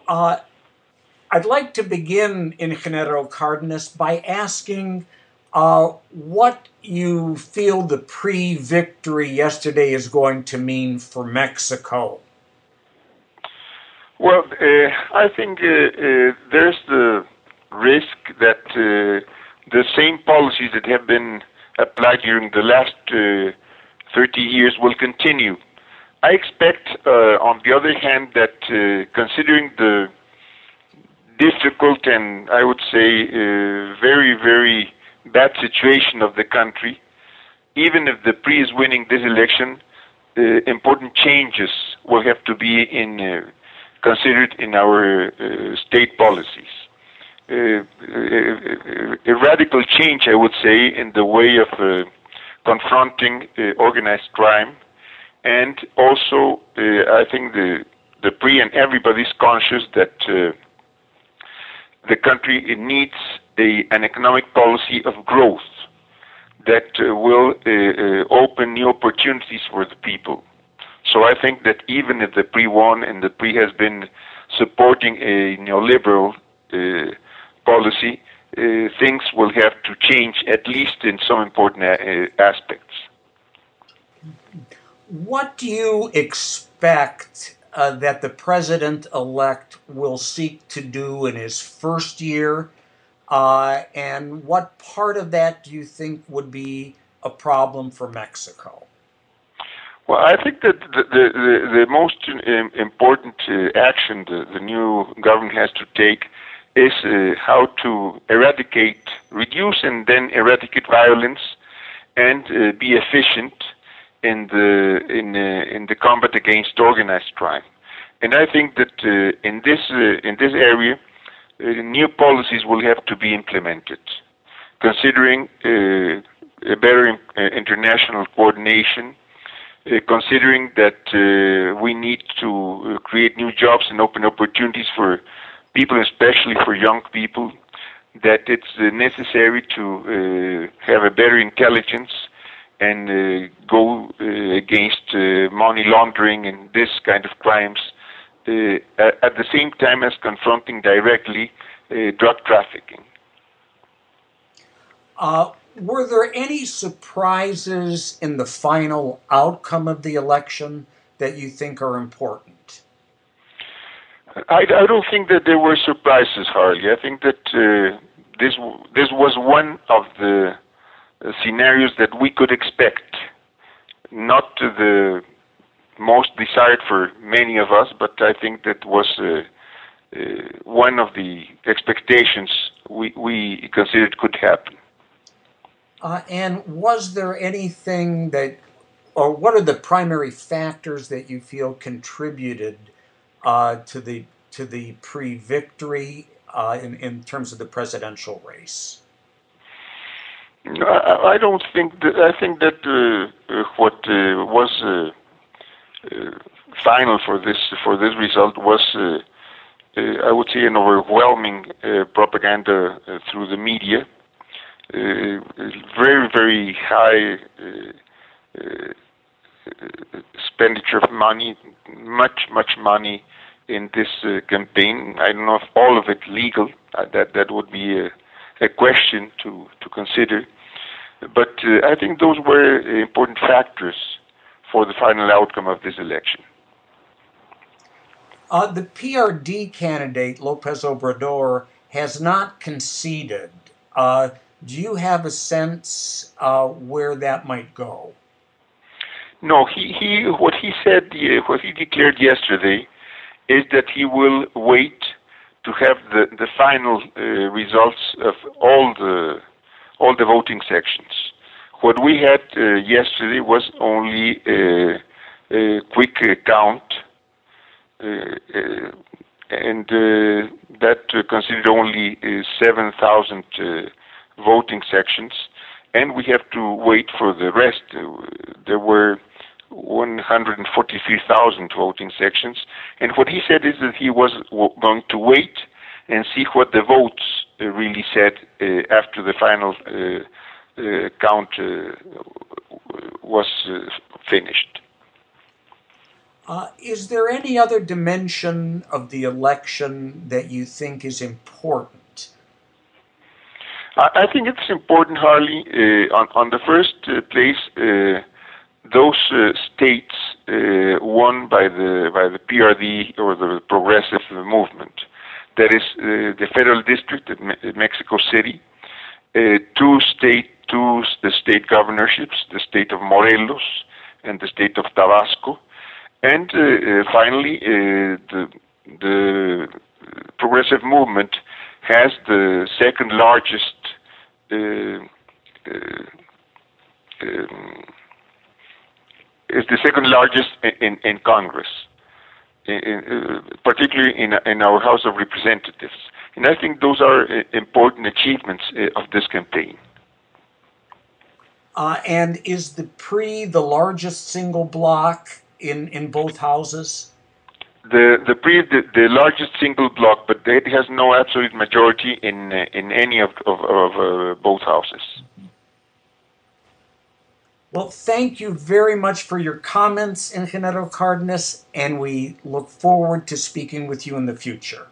Uh, I'd like to begin, Ingeniero Cardenas, by asking what you feel the pre-victory yesterday is going to mean for Mexico. Well, I think there's the risk that the same policies that have been applied during the last 30 years will continue. I expect, on the other hand, that considering the difficult and I would say very, very bad situation of the country, even if the PRI is winning this election, important changes will have to be considered in our state policies. A radical change, I would say, in the way of confronting organized crime, and also I think the PRI and everybody's conscious that the country needs an economic policy of growth that will open new opportunities for the people. So I think that even if the PRI won and the PRI has been supporting a neoliberal policy, things will have to change, at least in some important aspects. What do you expect that the president-elect will seek to do in his first year? And what part of that do you think would be a problem for Mexico? Well, I think that the most important action the new government has to take is how to reduce and then eradicate violence, and be efficient in the combat against organized crime. And I think that in this area, new policies will have to be implemented, considering a better international coordination, considering that we need to create new jobs and open opportunities for people, especially for young people, that it's necessary to have a better intelligence and go against money laundering and this kind of crimes, at the same time as confronting directly drug trafficking. Were there any surprises in the final outcome of the election that you think are important? I don't think that there were surprises, Harley. I think that this was one of the scenarios that we could expect, not the most desired for many of us, but I think that was one of the expectations we considered could happen. And was there anything or what are the primary factors that you feel contributed to the pre-victory in terms of the presidential race? I don't think that. I think that what was final for this result was, I would say, an overwhelming propaganda through the media. Very, very high expenditure of money, much money in this campaign. I don't know if all of it legal. That would be a question to consider. But I think those were important factors for the final outcome of this election. The PRD candidate, Lopez Obrador, has not conceded. Do you have a sense where that might go? No, what he said, what he declared yesterday, is that he will wait to have the final results of all the voting sections. What we had yesterday was only a quick count, and that considered only 7,000 voting sections, and we have to wait for the rest. There were 143,000 voting sections, and what he said is that he was going to wait and see what the votes really said after the final count was finished. Is there any other dimension of the election that you think is important? I think it's important, Harley. On the first place, those states won by the PRD or the Progressive Movement, that is the Federal District at Mexico City, two state governorships, the state of Morelos and the state of Tabasco, and finally the Progressive Movement has the second largest is the second largest in Congress, particularly in our House of Representatives. And I think those are important achievements of this campaign. And is the PRI the largest single bloc in both houses? The PRI is the largest single bloc, but it has no absolute majority in any of both houses. Well, thank you very much for your comments, Ingeniero Cárdenas, and we look forward to speaking with you in the future.